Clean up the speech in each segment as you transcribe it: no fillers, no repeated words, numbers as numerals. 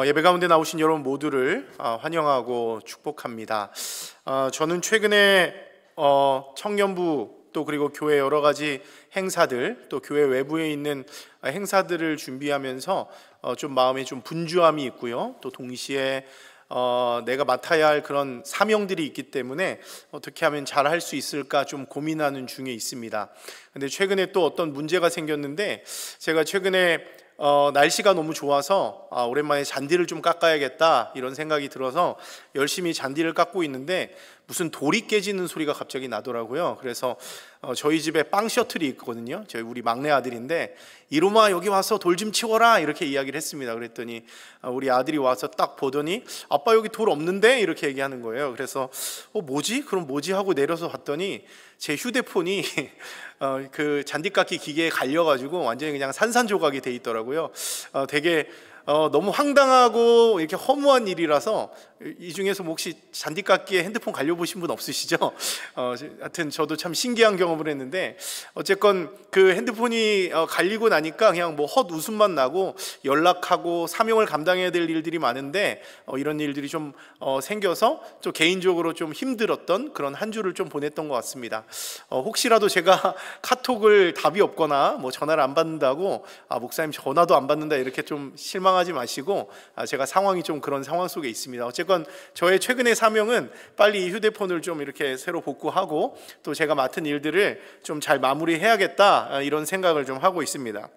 예배 가운데 나오신 여러분 모두를 환영하고 축복합니다. 저는 최근에 청년부 또 그리고 교회 여러 가지 행사들 또 교회 외부에 있는 행사들을 준비하면서 좀 마음에 좀 분주함이 있고요. 또 동시에 내가 맡아야 할 그런 사명들이 있기 때문에 어떻게 하면 잘 할 수 있을까 좀 고민하는 중에 있습니다. 근데 최근에 또 어떤 문제가 생겼는데, 제가 최근에 날씨가 너무 좋아서 오랜만에 잔디를 좀 깎아야겠다 이런 생각이 들어서 열심히 잔디를 깎고 있는데 무슨 돌이 깨지는 소리가 갑자기 나더라고요. 그래서 저희 집에 빵 셔틀이 있거든요. 저희 우리 막내 아들인데, 이놈아 여기 와서 돌 좀 치워라 이렇게 이야기를 했습니다. 그랬더니 우리 아들이 와서 딱 보더니 아빠 여기 돌 없는데 이렇게 얘기하는 거예요. 그래서 뭐지? 그럼 뭐지? 하고 내려서 봤더니 제 휴대폰이 그 잔디깎기 기계에 갈려가지고 완전히 그냥 산산조각이 돼 있더라고요. 되게 너무 황당하고 이렇게 허무한 일이라서, 이 중에서 혹시 잔디깎기에 핸드폰 갈려보신 분 없으시죠? 하여튼 저도 참 신기한 경험을 했는데, 어쨌건 그 핸드폰이 갈리고 나니까 그냥 뭐 헛웃음만 나고 연락하고 사명을 감당해야 될 일들이 많은데 이런 일들이 좀 생겨서 좀 개인적으로 좀 힘들었던 그런 한 주를 좀 보냈던 것 같습니다. 혹시라도 제가 카톡을 답이 없거나 뭐 전화를 안 받는다고 목사님 전화도 안 받는다 이렇게 좀 실망하지 마시고, 제가 상황이 좀 그런 상황 속에 있습니다. 어쨌건 저의 최근의 사명은 빨리 이 휴대폰을 좀 이렇게 새로 복구하고 또 제가 맡은 일들을 좀 잘 마무리해야겠다 이런 생각을 좀 하고 있습니다.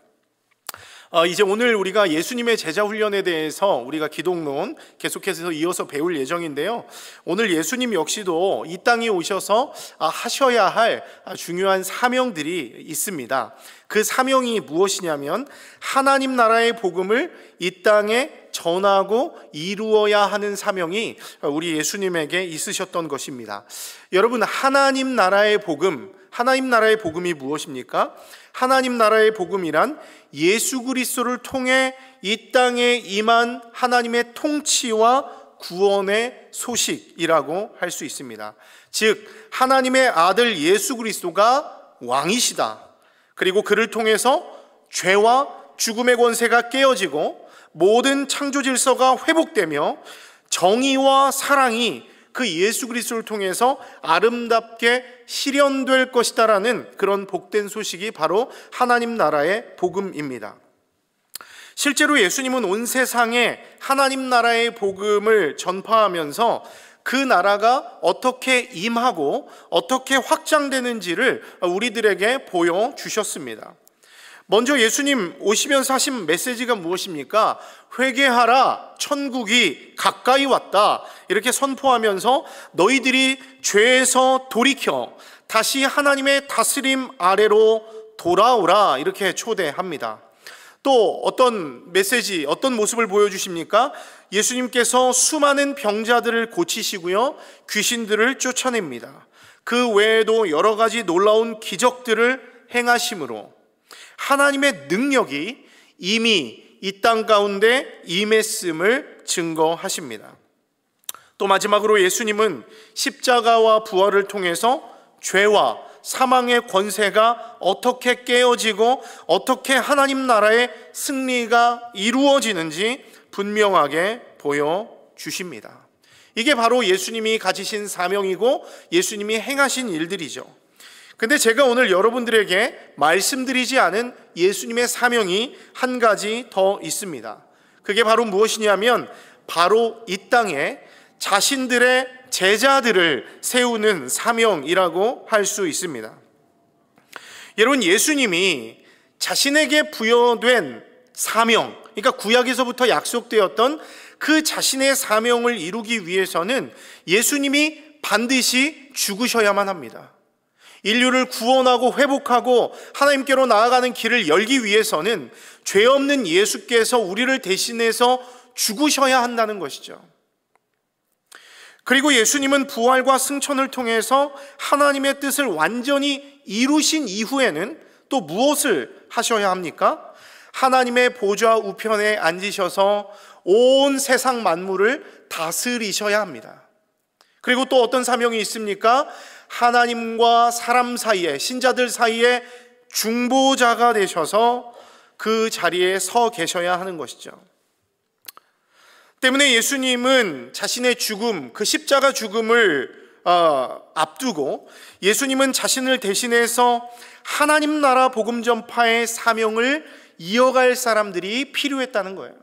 이제 오늘 우리가 예수님의 제자 훈련에 대해서 우리가 기독론 계속해서 이어서 배울 예정인데요, 오늘 예수님 역시도 이 땅에 오셔서 하셔야 할 중요한 사명들이 있습니다. 그 사명이 무엇이냐면 하나님 나라의 복음을 이 땅에 전하고 이루어야 하는 사명이 우리 예수님에게 있으셨던 것입니다. 여러분, 하나님 나라의 복음이 무엇입니까? 하나님 나라의 복음이란 예수 그리스도를 통해 이 땅에 임한 하나님의 통치와 구원의 소식이라고 할 수 있습니다. 즉, 하나님의 아들 예수 그리스도가 왕이시다. 그리고 그를 통해서 죄와 죽음의 권세가 깨어지고 모든 창조 질서가 회복되며 정의와 사랑이 그 예수 그리스도를 통해서 아름답게 실현될 것이다라는 그런 복된 소식이 바로 하나님 나라의 복음입니다. 실제로 예수님은 온 세상에 하나님 나라의 복음을 전파하면서 그 나라가 어떻게 임하고 어떻게 확장되는지를 우리들에게 보여주셨습니다. 먼저 예수님 오시면서 하신 메시지가 무엇입니까? 회개하라, 천국이 가까이 왔다 이렇게 선포하면서 너희들이 죄에서 돌이켜 다시 하나님의 다스림 아래로 돌아오라 이렇게 초대합니다. 또 어떤 메시지, 어떤 모습을 보여주십니까? 예수님께서 수많은 병자들을 고치시고요, 귀신들을 쫓아냅니다. 그 외에도 여러 가지 놀라운 기적들을 행하심으로 하나님의 능력이 이미 이 땅 가운데 임했음을 증거하십니다. 또 마지막으로 예수님은 십자가와 부활을 통해서 죄와 사망의 권세가 어떻게 깨어지고 어떻게 하나님 나라의 승리가 이루어지는지 분명하게 보여주십니다. 이게 바로 예수님이 가지신 사명이고 예수님이 행하신 일들이죠. 근데 제가 오늘 여러분들에게 말씀드리지 않은 예수님의 사명이 한 가지 더 있습니다. 그게 바로 무엇이냐면 바로 이 땅에 자신들의 제자들을 세우는 사명이라고 할 수 있습니다. 여러분, 예수님이 자신에게 부여된 사명, 그러니까 구약에서부터 약속되었던 그 자신의 사명을 이루기 위해서는 예수님이 반드시 죽으셔야만 합니다. 인류를 구원하고 회복하고 하나님께로 나아가는 길을 열기 위해서는 죄 없는 예수께서 우리를 대신해서 죽으셔야 한다는 것이죠. 그리고 예수님은 부활과 승천을 통해서 하나님의 뜻을 완전히 이루신 이후에는 또 무엇을 하셔야 합니까? 하나님의 보좌 우편에 앉으셔서 온 세상 만물을 다스리셔야 합니다. 그리고 또 어떤 사명이 있습니까? 하나님과 사람 사이에, 신자들 사이에 중보자가 되셔서 그 자리에 서 계셔야 하는 것이죠. 때문에 예수님은 자신의 죽음, 그 십자가 죽음을 앞두고 예수님은 자신을 대신해서 하나님 나라 복음 전파의 사명을 이어갈 사람들이 필요했다는 거예요.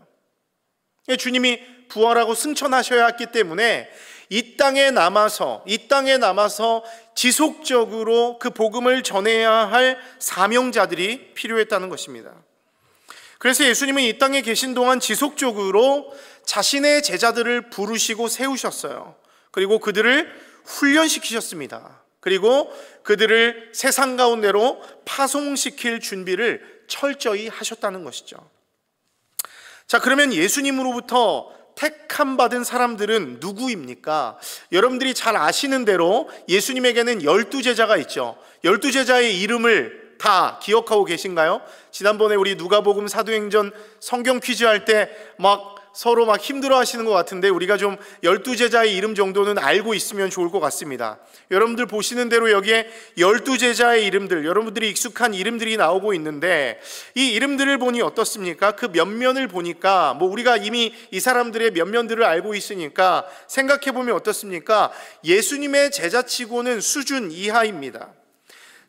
주님이 부활하고 승천하셔야 했기 때문에 이 땅에 남아서 지속적으로 그 복음을 전해야 할 사명자들이 필요했다는 것입니다. 그래서 예수님은 이 땅에 계신 동안 지속적으로 자신의 제자들을 부르시고 세우셨어요. 그리고 그들을 훈련시키셨습니다. 그리고 그들을 세상 가운데로 파송시킬 준비를 철저히 하셨다는 것이죠. 자, 그러면 예수님으로부터 택함 받은 사람들은 누구입니까? 여러분들이 잘 아시는 대로 예수님에게는 12제자가 있죠. 12제자의 이름을 다 기억하고 계신가요? 지난번에 우리 누가복음 사도행전 성경 퀴즈 할 때 서로 힘들어 하시는 것 같은데 우리가 좀 12제자의 이름 정도는 알고 있으면 좋을 것 같습니다. 여러분들 보시는 대로 여기에 12제자의 이름들, 여러분들이 익숙한 이름들이 나오고 있는데 이 이름들을 보니 어떻습니까? 그 면면을 보니까 우리가 이미 이 사람들의 면면들을 알고 있으니까 생각해 보면 어떻습니까? 예수님의 제자치고는 수준 이하입니다.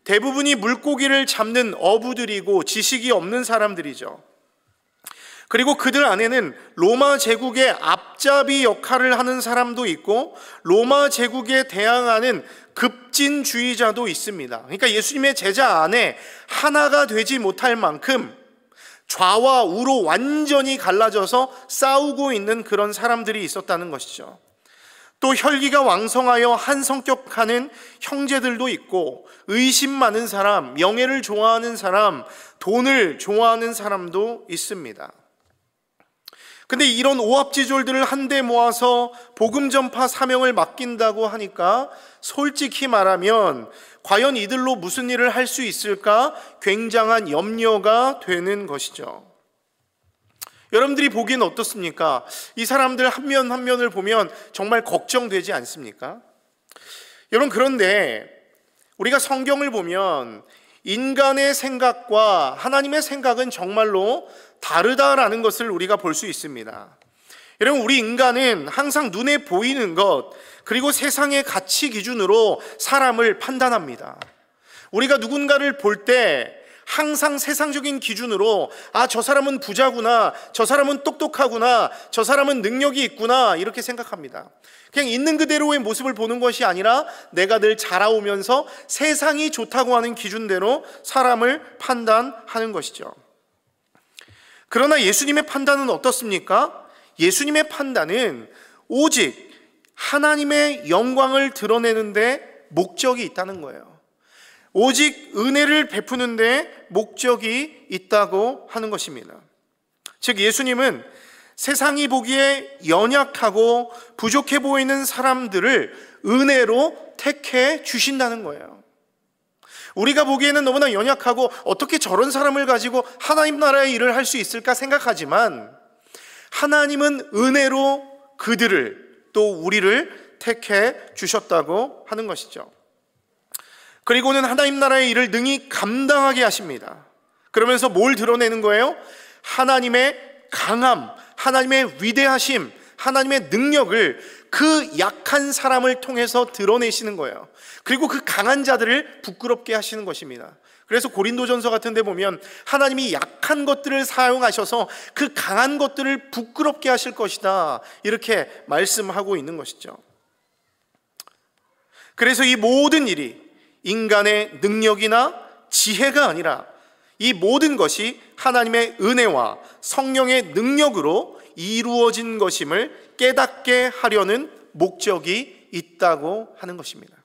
대부분이 물고기를 잡는 어부들이고 지식이 없는 사람들이죠. 그리고 그들 안에는 로마 제국의 앞잡이 역할을 하는 사람도 있고 로마 제국에 대항하는 급진주의자도 있습니다. 그러니까 예수님의 제자 안에 하나가 되지 못할 만큼 좌와 우로 완전히 갈라져서 싸우고 있는 그런 사람들이 있었다는 것이죠. 또 혈기가 왕성하여 한 성격하는 형제들도 있고 의심 많은 사람, 명예를 좋아하는 사람, 돈을 좋아하는 사람도 있습니다. 근데 이런 오합지졸들을 한데 모아서 복음 전파 사명을 맡긴다고 하니까 솔직히 말하면 과연 이들로 무슨 일을 할 수 있을까 굉장한 염려가 되는 것이죠. 여러분들이 보기엔 어떻습니까? 이 사람들 한 면 한 면을 보면 정말 걱정되지 않습니까? 여러분, 그런데 우리가 성경을 보면 인간의 생각과 하나님의 생각은 정말로 다르다라는 것을 우리가 볼 수 있습니다. 여러분, 우리 인간은 항상 눈에 보이는 것 그리고 세상의 가치 기준으로 사람을 판단합니다. 우리가 누군가를 볼 때 항상 세상적인 기준으로 저 사람은 부자구나, 저 사람은 똑똑하구나, 저 사람은 능력이 있구나 이렇게 생각합니다. 그냥 있는 그대로의 모습을 보는 것이 아니라 내가 늘 자라오면서 세상이 좋다고 하는 기준대로 사람을 판단하는 것이죠. 그러나 예수님의 판단은 어떻습니까? 예수님의 판단은 오직 하나님의 영광을 드러내는 데 목적이 있다는 거예요. 오직 은혜를 베푸는 데 목적이 있다고 하는 것입니다. 즉 예수님은 세상이 보기에 연약하고 부족해 보이는 사람들을 은혜로 택해 주신다는 거예요. 우리가 보기에는 너무나 연약하고 어떻게 저런 사람을 가지고 하나님 나라의 일을 할 수 있을까 생각하지만 하나님은 은혜로 그들을 또 우리를 택해 주셨다고 하는 것이죠. 그리고는 하나님 나라의 일을 능히 감당하게 하십니다. 그러면서 뭘 드러내는 거예요? 하나님의 강함, 하나님의 위대하심, 하나님의 능력을 그 약한 사람을 통해서 드러내시는 거예요. 그리고 그 강한 자들을 부끄럽게 하시는 것입니다. 그래서 고린도전서 같은 데 보면 하나님이 약한 것들을 사용하셔서 그 강한 것들을 부끄럽게 하실 것이다 이렇게 말씀하고 있는 것이죠. 그래서 이 모든 일이 인간의 능력이나 지혜가 아니라 이 모든 것이 하나님의 은혜와 성령의 능력으로 이루어진 것임을 깨닫게 하려는 목적이 있다고 하는 것입니다.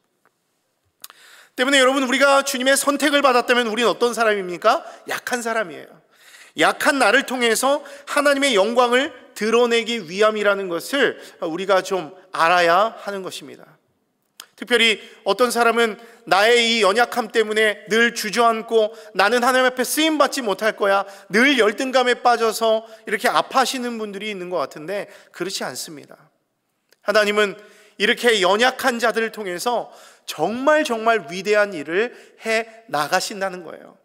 때문에 여러분, 우리가 주님의 선택을 받았다면 우리는 어떤 사람입니까? 약한 사람이에요. 약한 나를 통해서 하나님의 영광을 드러내기 위함이라는 것을 우리가 좀 알아야 하는 것입니다. 특별히 어떤 사람은 나의 이 연약함 때문에 늘 주저앉고 나는 하나님 앞에 쓰임받지 못할 거야, 늘 열등감에 빠져서 이렇게 아파하시는 분들이 있는 것 같은데 그렇지 않습니다. 하나님은 이렇게 연약한 자들을 통해서 정말 위대한 일을 해 나가신다는 거예요.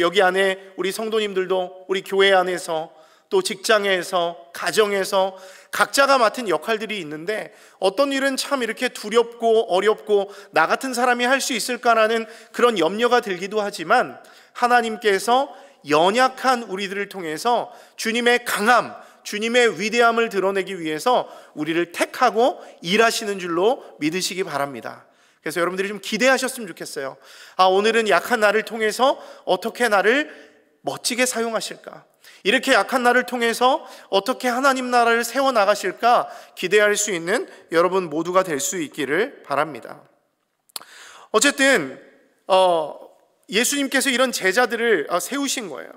여기 안에 우리 성도님들도 우리 교회 안에서 또 직장에서, 가정에서 각자가 맡은 역할들이 있는데 어떤 일은 참 이렇게 두렵고 어렵고 나 같은 사람이 할 수 있을까라는 그런 염려가 들기도 하지만, 하나님께서 연약한 우리들을 통해서 주님의 강함, 주님의 위대함을 드러내기 위해서 우리를 택하고 일하시는 줄로 믿으시기 바랍니다. 그래서 여러분들이 좀 기대하셨으면 좋겠어요. 오늘은 약한 나를 통해서 어떻게 나를 멋지게 사용하실까? 이렇게 약한 나를 통해서 어떻게 하나님 나라를 세워나가실까? 기대할 수 있는 여러분 모두가 될 수 있기를 바랍니다. 어쨌든 예수님께서 이런 제자들을 세우신 거예요.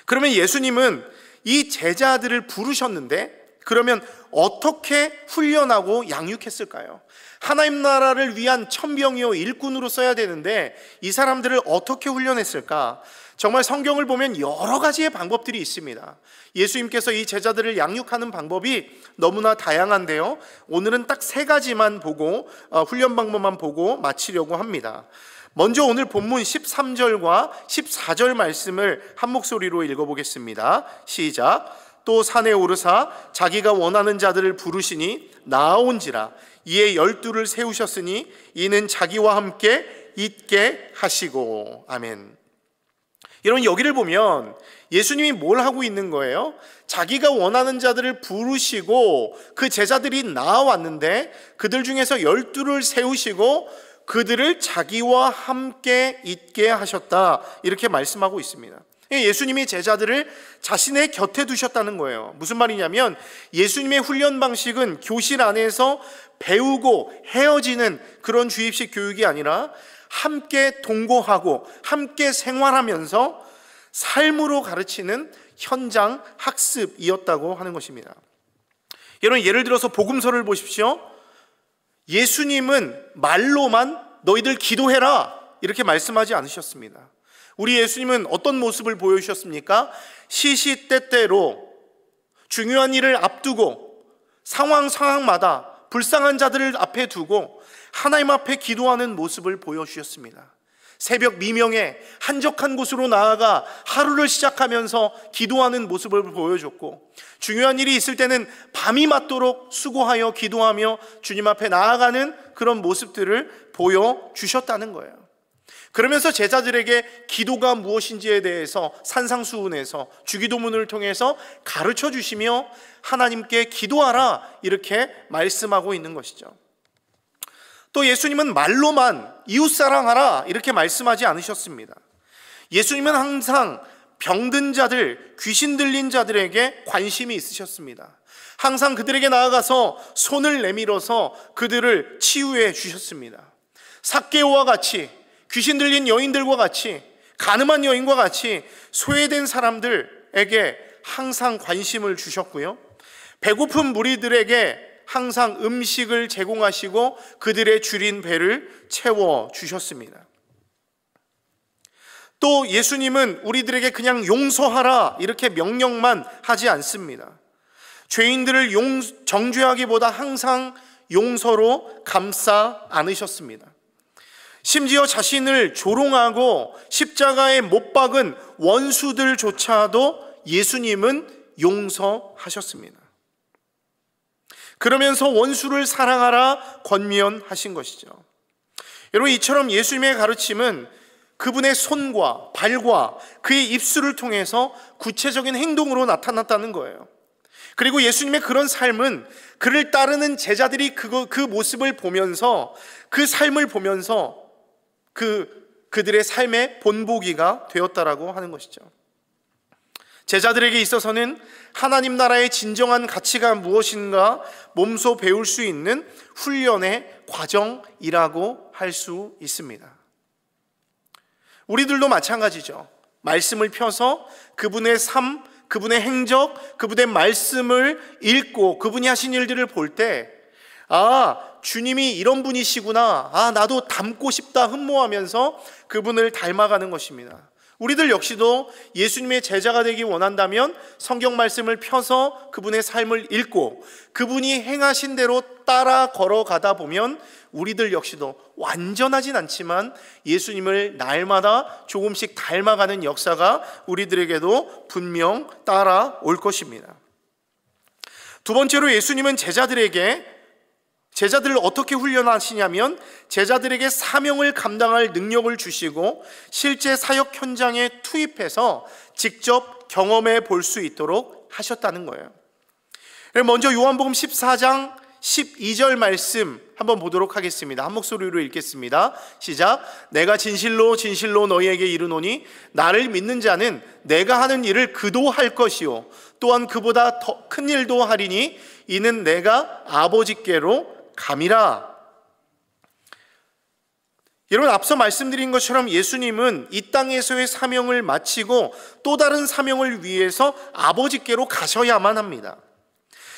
그러면 예수님은 이 제자들을 부르셨는데, 그러면 어떻게 훈련하고 양육했을까요? 하나님 나라를 위한 천병이요 일꾼으로 써야 되는데 이 사람들을 어떻게 훈련했을까? 정말 성경을 보면 여러 가지의 방법들이 있습니다. 예수님께서 이 제자들을 양육하는 방법이 너무나 다양한데요, 오늘은 딱 3가지만 보고 훈련 방법만 보고 마치려고 합니다. 먼저 오늘 본문 13절과 14절 말씀을 한 목소리로 읽어보겠습니다. 시작. 또 산에 오르사 자기가 원하는 자들을 부르시니 나아온지라. 이에 12를 세우셨으니 이는 자기와 함께 있게 하시고. 아멘. 여러분, 여기를 보면 예수님이 뭘 하고 있는 거예요? 자기가 원하는 자들을 부르시고 그 제자들이 나아왔는데 그들 중에서 12를 세우시고 그들을 자기와 함께 있게 하셨다, 이렇게 말씀하고 있습니다. 예수님이 제자들을 자신의 곁에 두셨다는 거예요. 무슨 말이냐면 예수님의 훈련 방식은 교실 안에서 배우고 헤어지는 그런 주입식 교육이 아니라 함께 동거하고 함께 생활하면서 삶으로 가르치는 현장 학습이었다고 하는 것입니다. 여러분, 예를 들어서 복음서를 보십시오. 예수님은 말로만 너희들 기도해라 이렇게 말씀하지 않으셨습니다. 우리 예수님은 어떤 모습을 보여주셨습니까? 시시때때로 중요한 일을 앞두고 상황마다 불쌍한 자들을 앞에 두고 하나님 앞에 기도하는 모습을 보여주셨습니다. 새벽 미명에 한적한 곳으로 나아가 하루를 시작하면서 기도하는 모습을 보여줬고, 중요한 일이 있을 때는 밤이 맞도록 수고하여 기도하며 주님 앞에 나아가는 그런 모습들을 보여주셨다는 거예요. 그러면서 제자들에게 기도가 무엇인지에 대해서 산상수훈에서 주기도문을 통해서 가르쳐 주시며 하나님께 기도하라 이렇게 말씀하고 있는 것이죠. 또 예수님은 말로만 이웃사랑하라 이렇게 말씀하지 않으셨습니다. 예수님은 항상 병든 자들, 귀신 들린 자들에게 관심이 있으셨습니다. 항상 그들에게 나아가서 손을 내밀어서 그들을 치유해 주셨습니다. 삭개오와 같이, 귀신 들린 여인들과 같이, 가늠한 여인과 같이 소외된 사람들에게 항상 관심을 주셨고요, 배고픈 무리들에게 항상 음식을 제공하시고 그들의 줄인 배를 채워주셨습니다. 또 예수님은 우리들에게 그냥 용서하라 이렇게 명령만 하지 않습니다. 죄인들을 정죄하기보다 항상 용서로 감싸 안으셨습니다. 심지어 자신을 조롱하고 십자가에 못 박은 원수들조차도 예수님은 용서하셨습니다. 그러면서 원수를 사랑하라 권면하신 것이죠. 여러분, 이처럼 예수님의 가르침은 그분의 손과 발과 그의 입술을 통해서 구체적인 행동으로 나타났다는 거예요. 그리고 예수님의 그런 삶은 그를 따르는 제자들이 그 모습을 보면서, 그 삶을 보면서 그들의 삶의 본보기가 되었다라고 하는 것이죠. 제자들에게 있어서는 하나님 나라의 진정한 가치가 무엇인가 몸소 배울 수 있는 훈련의 과정이라고 할 수 있습니다. 우리들도 마찬가지죠. 말씀을 펴서 그분의 삶, 그분의 행적, 그분의 말씀을 읽고 그분이 하신 일들을 볼 때, 주님이 이런 분이시구나, 나도 닮고 싶다 흠모하면서 그분을 닮아가는 것입니다. 우리들 역시도 예수님의 제자가 되기 원한다면 성경 말씀을 펴서 그분의 삶을 읽고 그분이 행하신 대로 따라 걸어가다 보면 우리들 역시도 완전하진 않지만 예수님을 날마다 조금씩 닮아가는 역사가 우리들에게도 분명 따라올 것입니다. 두 번째로 예수님은 제자들을 어떻게 훈련하시냐면 제자들에게 사명을 감당할 능력을 주시고 실제 사역 현장에 투입해서 직접 경험해 볼 수 있도록 하셨다는 거예요. 먼저 요한복음 14장 12절 말씀 한번 보도록 하겠습니다. 한 목소리로 읽겠습니다. 시작. 내가 진실로 진실로 너희에게 이르노니 나를 믿는 자는 내가 하는 일을 그도 할 것이요 또한 그보다 더 큰 일도 하리니 이는 내가 아버지께로 감이라. 여러분, 앞서 말씀드린 것처럼 예수님은 이 땅에서의 사명을 마치고 또 다른 사명을 위해서 아버지께로 가셔야만 합니다.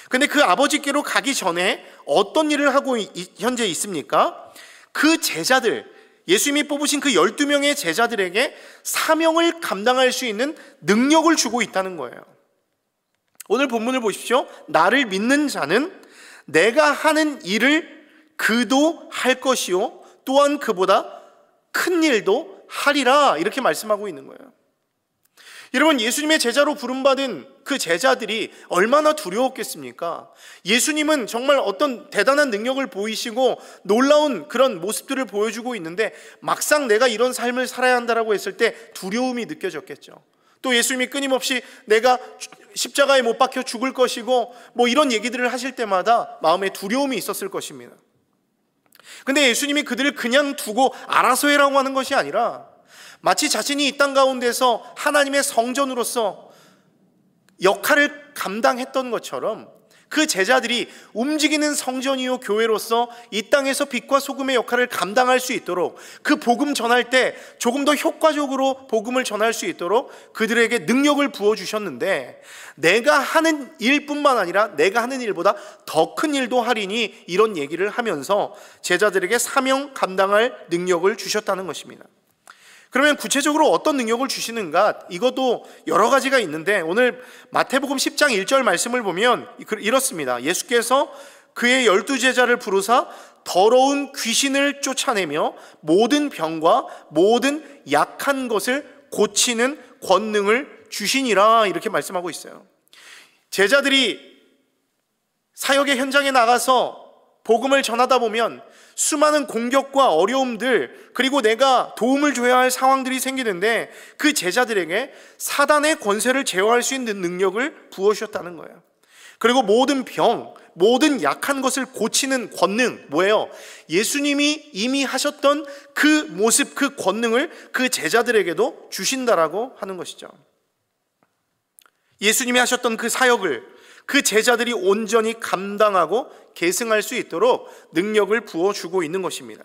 근데 그 아버지께로 가기 전에 어떤 일을 하고 현재 있습니까? 그 제자들, 예수님이 뽑으신 그 12명의 제자들에게 사명을 감당할 수 있는 능력을 주고 있다는 거예요. 오늘 본문을 보십시오. 나를 믿는 자는 내가 하는 일을 그도 할 것이요 또한 그보다 큰 일도 하리라, 이렇게 말씀하고 있는 거예요. 여러분, 예수님의 제자로 부름받은 그 제자들이 얼마나 두려웠겠습니까? 예수님은 정말 어떤 대단한 능력을 보이시고 놀라운 그런 모습들을 보여주고 있는데 막상 내가 이런 삶을 살아야 한다라고 했을 때 두려움이 느껴졌겠죠. 또 예수님이 끊임없이 내가 십자가에 못 박혀 죽을 것이고 뭐 이런 얘기들을 하실 때마다 마음에 두려움이 있었을 것입니다. 근데 예수님이 그들을 그냥 두고 알아서 해라고 하는 것이 아니라 마치 자신이 이 땅 가운데서 하나님의 성전으로서 역할을 감당했던 것처럼 그 제자들이 움직이는 성전이요 교회로서 이 땅에서 빛과 소금의 역할을 감당할 수 있도록, 그 복음 전할 때 조금 더 효과적으로 복음을 전할 수 있도록 그들에게 능력을 부어주셨는데, 내가 하는 일뿐만 아니라 내가 하는 일보다 더 큰 일도 하리니, 이런 얘기를 하면서 제자들에게 사명 감당할 능력을 주셨다는 것입니다. 그러면 구체적으로 어떤 능력을 주시는가? 이것도 여러 가지가 있는데 오늘 마태복음 10장 1절 말씀을 보면 이렇습니다. 예수께서 그의 12제자를 부르사 더러운 귀신을 쫓아내며 모든 병과 모든 약한 것을 고치는 권능을 주시니라, 이렇게 말씀하고 있어요. 제자들이 사역의 현장에 나가서 복음을 전하다 보면 수많은 공격과 어려움들, 그리고 내가 도움을 줘야 할 상황들이 생기는데 그 제자들에게 사단의 권세를 제어할 수 있는 능력을 부어주셨다는 거예요. 그리고 모든 병, 모든 약한 것을 고치는 권능, 뭐예요? 예수님이 이미 하셨던 그 모습, 그 권능을 그 제자들에게도 주신다라고 하는 것이죠. 예수님이 하셨던 그 사역을 그 제자들이 온전히 감당하고 계승할 수 있도록 능력을 부어주고 있는 것입니다.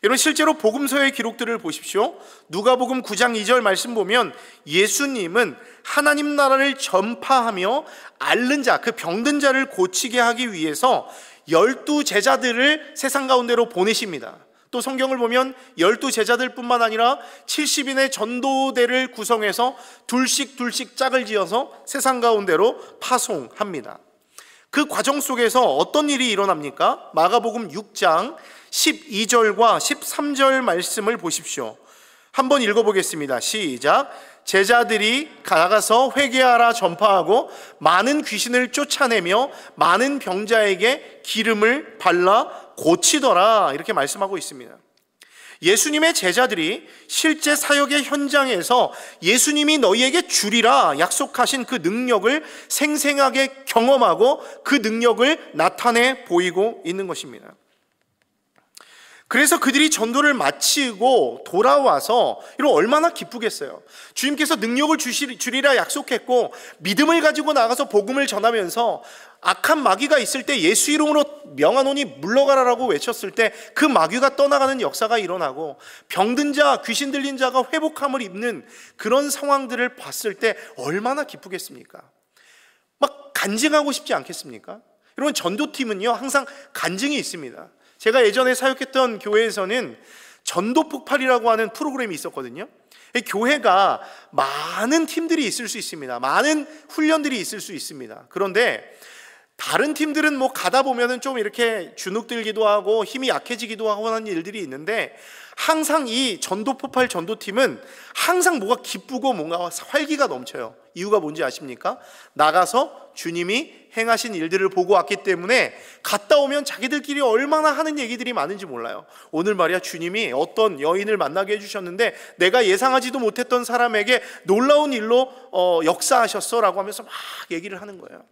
여러분, 실제로 복음서의 기록들을 보십시오. 누가복음 9장 2절 말씀 보면 예수님은 하나님 나라를 전파하며 앓는 자, 그 병든 자를 고치게 하기 위해서 12제자들을 세상 가운데로 보내십니다. 또 성경을 보면 12제자들 뿐만 아니라 70인의 전도대를 구성해서 둘씩 짝을 지어서 세상 가운데로 파송합니다. 그 과정 속에서 어떤 일이 일어납니까? 마가복음 6장 12절과 13절 말씀을 보십시오. 한번 읽어보겠습니다. 시작. 제자들이 나가서 회개하라 전파하고 많은 귀신을 쫓아내며 많은 병자에게 기름을 발라 고치더라, 이렇게 말씀하고 있습니다. 예수님의 제자들이 실제 사역의 현장에서 예수님이 너희에게 주리라 약속하신 그 능력을 생생하게 경험하고 그 능력을 나타내 보이고 있는 것입니다. 그래서 그들이 전도를 마치고 돌아와서 이런 얼마나 기쁘겠어요. 주님께서 능력을 주리라 약속했고 믿음을 가지고 나가서 복음을 전하면서 악한 마귀가 있을 때 예수 이름으로 명하노니 물러가라라고 외쳤을 때 그 마귀가 떠나가는 역사가 일어나고 병든 자, 귀신 들린 자가 회복함을 입는 그런 상황들을 봤을 때 얼마나 기쁘겠습니까? 막 간증하고 싶지 않겠습니까? 여러분, 전도팀은요 항상 간증이 있습니다. 제가 예전에 사역했던 교회에서는 전도 폭발이라고 하는 프로그램이 있었거든요. 교회가 많은 팀들이 있을 수 있습니다. 많은 훈련들이 있을 수 있습니다. 그런데 다른 팀들은 뭐 가다 보면은 좀 이렇게 주눅들기도 하고 힘이 약해지기도 하고 하는 일들이 있는데, 항상 이 전도 폭발 전도팀은 항상 뭐가 기쁘고 뭔가 활기가 넘쳐요. 이유가 뭔지 아십니까? 나가서 주님이 행하신 일들을 보고 왔기 때문에 갔다 오면 자기들끼리 얼마나 하는 얘기들이 많은지 몰라요. 오늘 말이야 주님이 어떤 여인을 만나게 해주셨는데 내가 예상하지도 못했던 사람에게 놀라운 일로 역사하셨어 라고 하면서 막 얘기를 하는 거예요.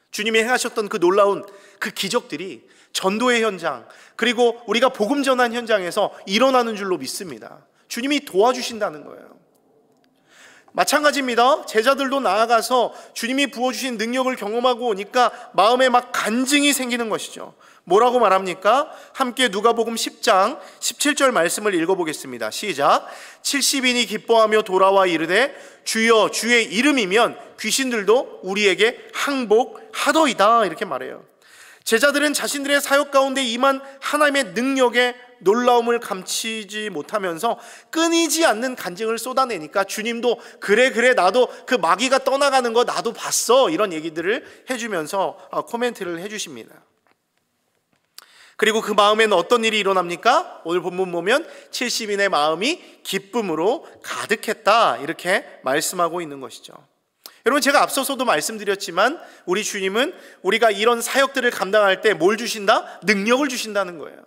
주님이 행하셨던 그 놀라운 그 기적들이 전도의 현장, 그리고 우리가 복음 전한 현장에서 일어나는 줄로 믿습니다. 주님이 도와주신다는 거예요. 마찬가지입니다. 제자들도 나아가서 주님이 부어주신 능력을 경험하고 오니까 마음에 막 간증이 생기는 것이죠. 뭐라고 말합니까? 함께 누가복음 10장 17절 말씀을 읽어보겠습니다. 시작. 70인이 기뻐하며 돌아와 이르되 주여 주의 이름이면 귀신들도 우리에게 항복하더이다, 이렇게 말해요. 제자들은 자신들의 사역 가운데 임한 하나님의 능력에 놀라움을 감추지 못하면서 끊이지 않는 간증을 쏟아내니까 주님도 그래 나도 그 마귀가 떠나가는 거 나도 봤어, 이런 얘기들을 해주면서 코멘트를 해주십니다. 그리고 그 마음에는 어떤 일이 일어납니까? 오늘 본문 보면 70인의 마음이 기쁨으로 가득했다, 이렇게 말씀하고 있는 것이죠. 여러분, 제가 앞서서도 말씀드렸지만 우리 주님은 우리가 이런 사역들을 감당할 때 뭘 주신다? 능력을 주신다는 거예요.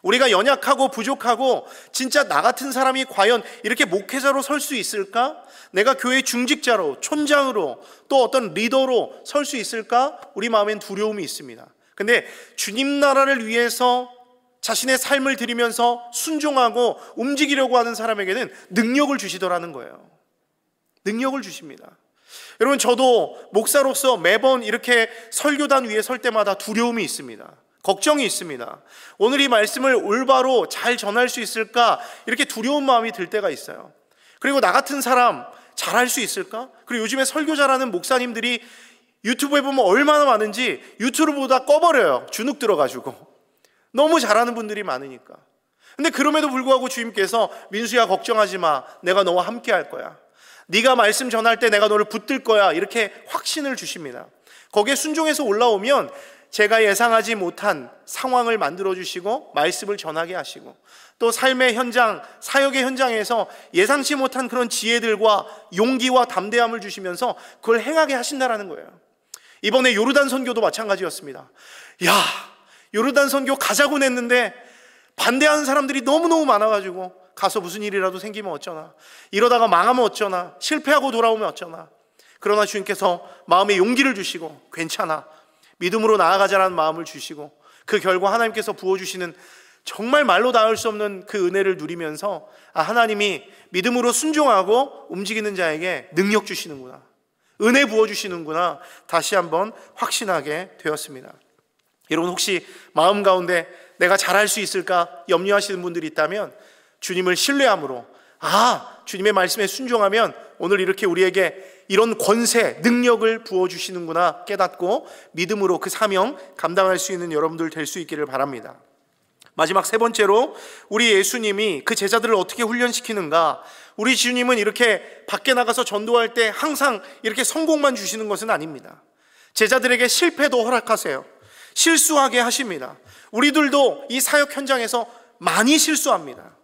우리가 연약하고 부족하고 진짜 나 같은 사람이 과연 이렇게 목회자로 설 수 있을까? 내가 교회 중직자로, 촌장으로, 또 어떤 리더로 설 수 있을까? 우리 마음엔 두려움이 있습니다. 근데 주님 나라를 위해서 자신의 삶을 드리면서 순종하고 움직이려고 하는 사람에게는 능력을 주시더라는 거예요. 능력을 주십니다. 여러분, 저도 목사로서 매번 이렇게 설교단 위에 설 때마다 두려움이 있습니다. 걱정이 있습니다. 오늘 이 말씀을 올바로 잘 전할 수 있을까? 이렇게 두려운 마음이 들 때가 있어요. 그리고 나 같은 사람 잘할 수 있을까? 그리고 요즘에 설교 잘하는 목사님들이 유튜브에 보면 얼마나 많은지 유튜브보다 꺼버려요. 주눅 들어가지고. 너무 잘하는 분들이 많으니까. 근데 그럼에도 불구하고 주님께서 민수야 걱정하지 마, 내가 너와 함께 할 거야, 네가 말씀 전할 때 내가 너를 붙들 거야, 이렇게 확신을 주십니다. 거기에 순종해서 올라오면 제가 예상하지 못한 상황을 만들어주시고 말씀을 전하게 하시고, 또 삶의 현장, 사역의 현장에서 예상치 못한 그런 지혜들과 용기와 담대함을 주시면서 그걸 행하게 하신다라는 거예요. 이번에 요르단 선교도 마찬가지였습니다. 야, 요르단 선교 가자고 했는데 반대하는 사람들이 너무너무 많아가지고 가서 무슨 일이라도 생기면 어쩌나, 이러다가 망하면 어쩌나, 실패하고 돌아오면 어쩌나. 그러나 주님께서 마음에 용기를 주시고 괜찮아, 믿음으로 나아가자라는 마음을 주시고, 그 결과 하나님께서 부어주시는 정말 말로 닿을 수 없는 그 은혜를 누리면서 하나님이 믿음으로 순종하고 움직이는 자에게 능력 주시는구나, 은혜 부어주시는구나, 다시 한번 확신하게 되었습니다. 여러분, 혹시 마음 가운데 내가 잘할 수 있을까 염려하시는 분들이 있다면 주님을 신뢰함으로, 주님의 말씀에 순종하면 오늘 이렇게 우리에게 이런 권세, 능력을 부어주시는구나 깨닫고 믿음으로 그 사명 감당할 수 있는 여러분들 될 수 있기를 바랍니다. 마지막 세 번째로, 우리 예수님이 그 제자들을 어떻게 훈련시키는가? 우리 주님은 이렇게 밖에 나가서 전도할 때 항상 이렇게 성공만 주시는 것은 아닙니다. 제자들에게 실패도 허락하세요. 실수하게 하십니다. 우리들도 이 사역 현장에서 많이 실수합니다.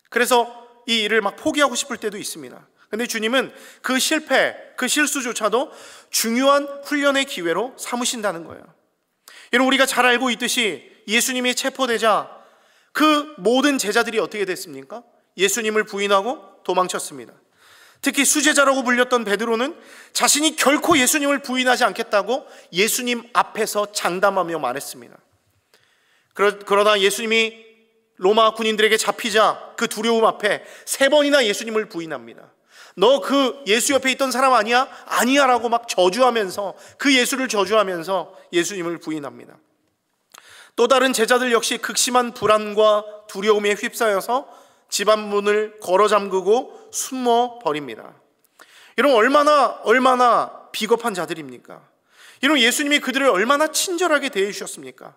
그래서 이 일을 막 포기하고 싶을 때도 있습니다. 근데 주님은 그 실패, 그 실수조차도 중요한 훈련의 기회로 삼으신다는 거예요. 여러분, 우리가 잘 알고 있듯이 예수님이 체포되자 그 모든 제자들이 어떻게 됐습니까? 예수님을 부인하고 도망쳤습니다. 특히 수제자라고 불렸던 베드로는 자신이 결코 예수님을 부인하지 않겠다고 예수님 앞에서 장담하며 말했습니다. 그러나 예수님이 로마 군인들에게 잡히자 그 두려움 앞에 3번이나 예수님을 부인합니다. 너 그 예수 옆에 있던 사람 아니야? 아니야 라고 막 저주하면서, 그 예수를 저주하면서 예수님을 부인합니다. 또 다른 제자들 역시 극심한 불안과 두려움에 휩싸여서 집안 문을 걸어 잠그고 숨어 버립니다. 여러분, 얼마나 비겁한 자들입니까? 여러분, 예수님이 그들을 얼마나 친절하게 대해 주셨습니까?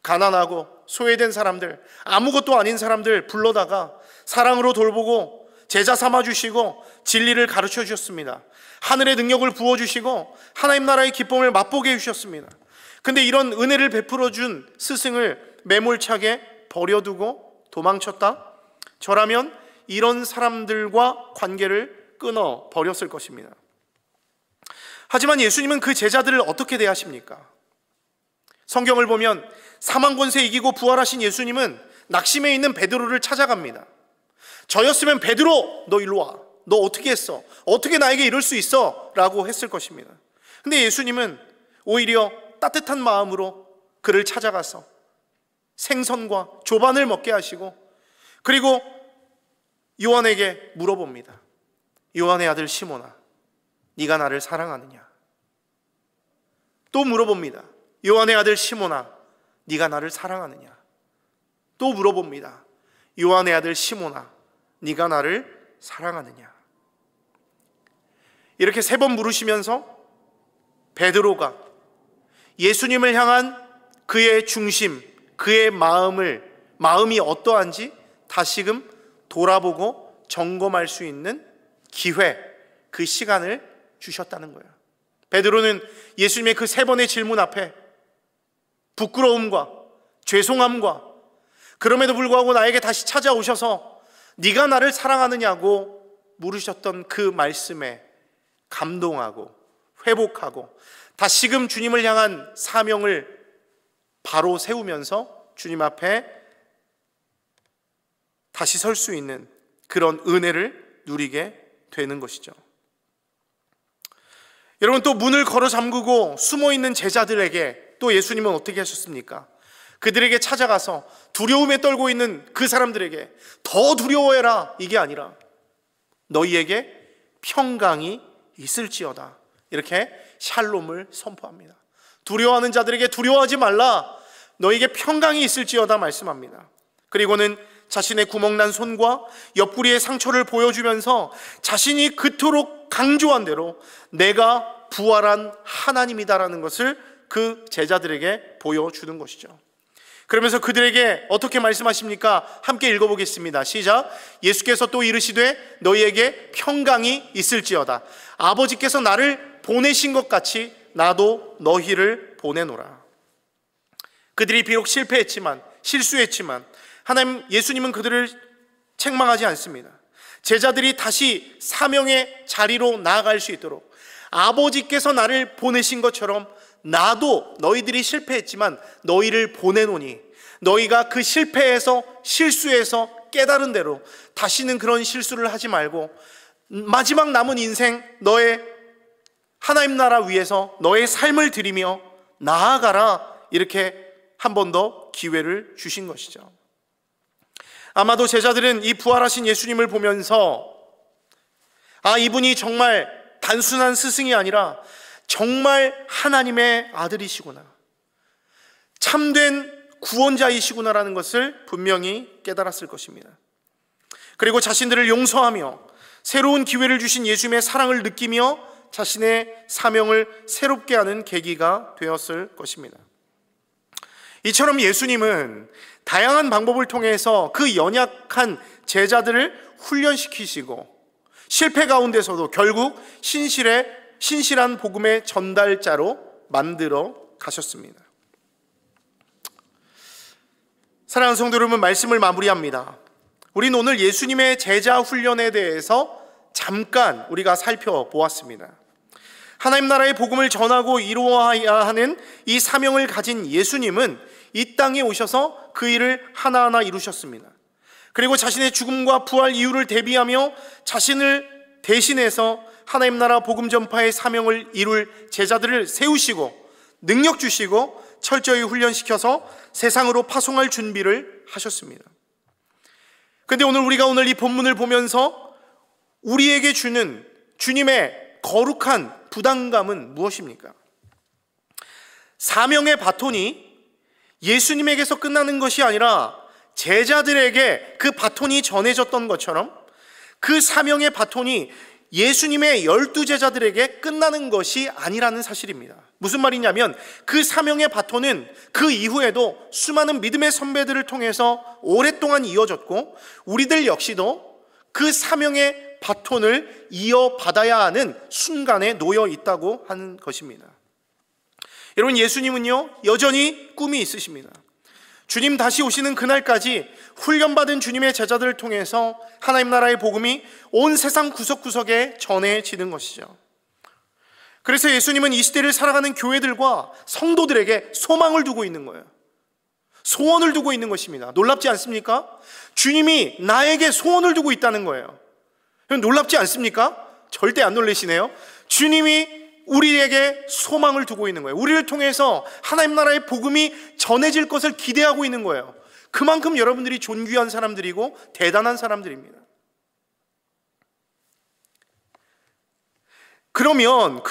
가난하고 소외된 사람들, 아무것도 아닌 사람들 불러다가 사랑으로 돌보고 제자 삼아주시고 진리를 가르쳐 주셨습니다. 하늘의 능력을 부어주시고 하나님 나라의 기쁨을 맛보게 해주셨습니다. 근데 이런 은혜를 베풀어 준 스승을 매몰차게 버려두고 도망쳤다? 저라면 이런 사람들과 관계를 끊어 버렸을 것입니다. 하지만 예수님은 그 제자들을 어떻게 대하십니까? 성경을 보면 사망 권세 이기고 부활하신 예수님은 낙심해 있는 베드로를 찾아갑니다. 저였으면 베드로, 너 일로 와. 너 어떻게 했어? 어떻게 나에게 이럴 수 있어? 라고 했을 것입니다. 근데 예수님은 오히려 따뜻한 마음으로 그를 찾아가서 생선과 조반을 먹게 하시고, 그리고 요한에게 물어봅니다. 요한의 아들 시몬아, 네가 나를 사랑하느냐? 또 물어봅니다. 요한의 아들 시몬아, 네가 나를 사랑하느냐? 또 물어봅니다. 요한의 아들 시몬아, 네가 나를 사랑하느냐? 이렇게 3번 물으시면서 베드로가 예수님을 향한 그의 중심, 그의 마음이 어떠한지 다시금 돌아보고 점검할 수 있는 기회, 그 시간을 주셨다는 거예요. 베드로는 예수님의 그 3번의 질문 앞에 부끄러움과 죄송함과, 그럼에도 불구하고 나에게 다시 찾아오셔서 네가 나를 사랑하느냐고 물으셨던 그 말씀에 감동하고 회복하고 다시금 주님을 향한 사명을 바로 세우면서 주님 앞에 다시 설 수 있는 그런 은혜를 누리게 되는 것이죠. 여러분, 또 문을 걸어 잠그고 숨어있는 제자들에게 또 예수님은 어떻게 하셨습니까? 그들에게 찾아가서 두려움에 떨고 있는 그 사람들에게 더 두려워해라, 이게 아니라 너희에게 평강이 있을지어다, 이렇게 샬롬을 선포합니다. 두려워하는 자들에게 두려워하지 말라, 너희에게 평강이 있을지어다 말씀합니다. 그리고는 자신의 구멍난 손과 옆구리의 상처를 보여주면서 자신이 그토록 강조한 대로 내가 부활한 하나님이다라는 것을 그 제자들에게 보여주는 것이죠. 그러면서 그들에게 어떻게 말씀하십니까? 함께 읽어보겠습니다. 시작. 예수께서 또 이르시되 너희에게 평강이 있을지어다. 아버지께서 나를 보내신 것 같이 나도 너희를 보내노라. 그들이 비록 실패했지만, 실수했지만 예수님은 그들을 책망하지 않습니다. 제자들이 다시 사명의 자리로 나아갈 수 있도록 아버지께서 나를 보내신 것처럼 나도 너희들이 실패했지만 너희를 보내노니, 너희가 그 실패에서 실수에서 깨달은 대로 다시는 그런 실수를 하지 말고 마지막 남은 인생 너의 하나님 나라 위해서 너의 삶을 드리며 나아가라, 이렇게 한 번 더 기회를 주신 것이죠. 아마도 제자들은 이 부활하신 예수님을 보면서 이분이 정말 단순한 스승이 아니라 정말 하나님의 아들이시구나, 참된 구원자이시구나라는 것을 분명히 깨달았을 것입니다. 그리고 자신들을 용서하며 새로운 기회를 주신 예수님의 사랑을 느끼며 자신의 사명을 새롭게 하는 계기가 되었을 것입니다. 이처럼 예수님은 다양한 방법을 통해서 그 연약한 제자들을 훈련시키시고 실패 가운데서도 결국 신실한 복음의 전달자로 만들어 가셨습니다. 사랑하는 성도 여러분, 말씀을 마무리합니다. 우리는 오늘 예수님의 제자 훈련에 대해서 잠깐 우리가 살펴보았습니다. 하나님 나라의 복음을 전하고 이루어야 하는 이 사명을 가진 예수님은 이 땅에 오셔서 그 일을 하나하나 이루셨습니다. 그리고 자신의 죽음과 부활 이유를 대비하며 자신을 대신해서 하나님 나라 복음 전파의 사명을 이룰 제자들을 세우시고 능력 주시고 철저히 훈련시켜서 세상으로 파송할 준비를 하셨습니다. 그런데 우리가 이 본문을 보면서 우리에게 주는 주님의 거룩한 부담감은 무엇입니까? 사명의 바톤이 예수님에게서 끝나는 것이 아니라 제자들에게 그 바톤이 전해졌던 것처럼 그 사명의 바톤이 예수님의 12제자들에게 끝나는 것이 아니라는 사실입니다. 무슨 말이냐면 그 사명의 바톤은 그 이후에도 수많은 믿음의 선배들을 통해서 오랫동안 이어졌고 우리들 역시도 그 사명의 바톤을 이어받아야 하는 순간에 놓여 있다고 하는 것입니다. 여러분, 예수님은요 여전히 꿈이 있으십니다. 주님 다시 오시는 그날까지 훈련받은 주님의 제자들을 통해서 하나님 나라의 복음이 온 세상 구석구석에 전해지는 것이죠. 그래서 예수님은 이 시대를 살아가는 교회들과 성도들에게 소망을 두고 있는 거예요. 소원을 두고 있는 것입니다. 놀랍지 않습니까? 주님이 나에게 소원을 두고 있다는 거예요. 놀랍지 않습니까? 절대 안 놀라시네요. 주님이 우리에게 소망을 두고 있는 거예요. 우리를 통해서 하나님 나라의 복음이 전해질 것을 기대하고 있는 거예요. 그만큼 여러분들이 존귀한 사람들이고 대단한 사람들입니다. 그러면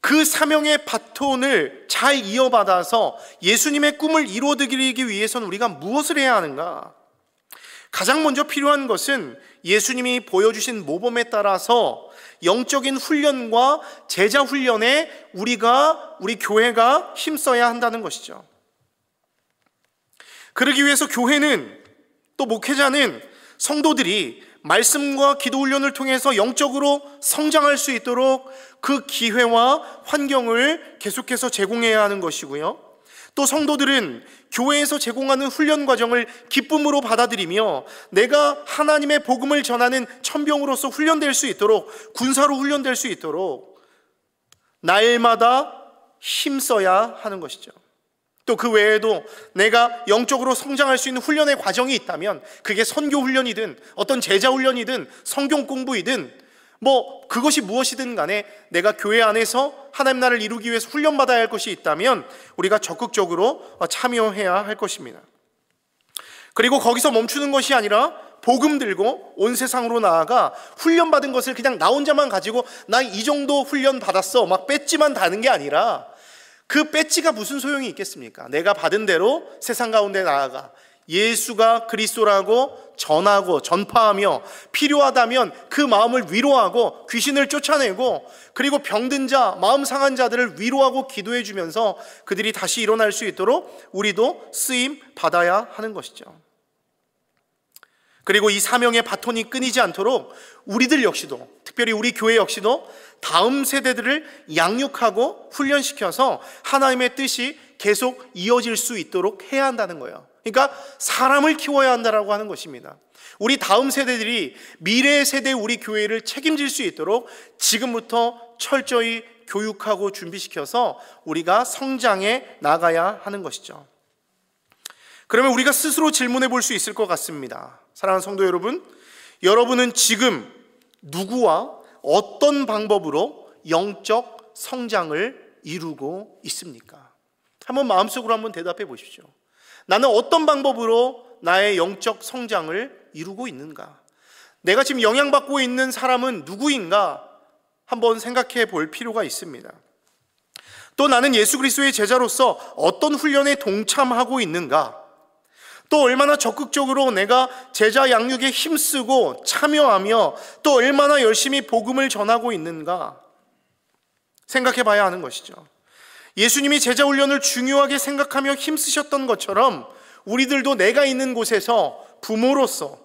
그 사명의 바톤을 잘 이어받아서 예수님의 꿈을 이루어드리기 위해서는 우리가 무엇을 해야 하는가? 가장 먼저 필요한 것은 예수님이 보여주신 모범에 따라서 영적인 훈련과 제자 훈련에 우리 교회가 힘써야 한다는 것이죠. 그러기 위해서 교회는, 또 목회자는 성도들이 말씀과 기도 훈련을 통해서 영적으로 성장할 수 있도록 그 기회와 환경을 계속해서 제공해야 하는 것이고요. 또 성도들은 교회에서 제공하는 훈련 과정을 기쁨으로 받아들이며 내가 하나님의 복음을 전하는 천병으로서 훈련될 수 있도록, 군사로 훈련될 수 있도록 날마다 힘써야 하는 것이죠. 또 그 외에도 내가 영적으로 성장할 수 있는 훈련의 과정이 있다면, 그게 선교 훈련이든 어떤 제자 훈련이든 성경 공부이든 그것이 무엇이든 간에 내가 교회 안에서 하나님 나라를 이루기 위해서 훈련받아야 할 것이 있다면 우리가 적극적으로 참여해야 할 것입니다. 그리고 거기서 멈추는 것이 아니라 복음 들고 온 세상으로 나아가 훈련받은 것을 그냥 나 혼자만 가지고 나 이 정도 훈련 받았어 막 배지만 다는 게 아니라, 그 배지가 무슨 소용이 있겠습니까? 내가 받은 대로 세상 가운데 나아가 예수가 그리스도라고 전하고 전파하며 필요하다면 그 마음을 위로하고 귀신을 쫓아내고, 그리고 병든 자, 마음 상한 자들을 위로하고 기도해 주면서 그들이 다시 일어날 수 있도록 우리도 쓰임 받아야 하는 것이죠. 그리고 이 사명의 바톤이 끊이지 않도록 우리들 역시도, 특별히 우리 교회 역시도 다음 세대들을 양육하고 훈련시켜서 하나님의 뜻이 계속 이어질 수 있도록 해야 한다는 거예요. 그러니까 사람을 키워야 한다라고 하는 것입니다. 우리 다음 세대들이 미래의 세대 우리 교회를 책임질 수 있도록 지금부터 철저히 교육하고 준비시켜서 우리가 성장해 나가야 하는 것이죠. 그러면 우리가 스스로 질문해 볼 수 있을 것 같습니다. 사랑하는 성도 여러분, 여러분은 지금 누구와 어떤 방법으로 영적 성장을 이루고 있습니까? 한번 마음속으로 한번 대답해 보십시오. 나는 어떤 방법으로 나의 영적 성장을 이루고 있는가? 내가 지금 영향받고 있는 사람은 누구인가? 한번 생각해 볼 필요가 있습니다. 또 나는 예수 그리스도의 제자로서 어떤 훈련에 동참하고 있는가? 또 얼마나 적극적으로 내가 제자 양육에 힘쓰고 참여하며 또 얼마나 열심히 복음을 전하고 있는가 생각해 봐야 하는 것이죠. 예수님이 제자 훈련을 중요하게 생각하며 힘쓰셨던 것처럼 우리들도 내가 있는 곳에서 부모로서,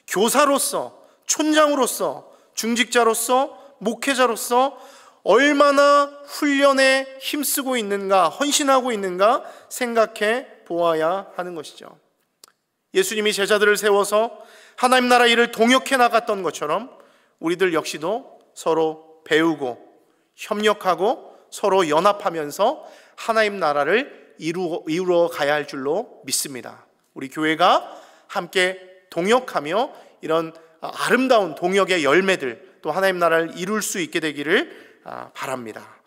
교사로서, 촌장으로서, 중직자로서, 목회자로서 얼마나 훈련에 힘쓰고 있는가, 헌신하고 있는가 생각해 보아야 하는 것이죠. 예수님이 제자들을 세워서 하나님 나라 일을 동역해 나갔던 것처럼 우리들 역시도 서로 배우고 협력하고 서로 연합하면서 하나님 나라를 이루어 가야 할 줄로 믿습니다. 우리 교회가 함께 동역하며 이런 아름다운 동역의 열매들, 또 하나님 나라를 이룰 수 있게 되기를 바랍니다.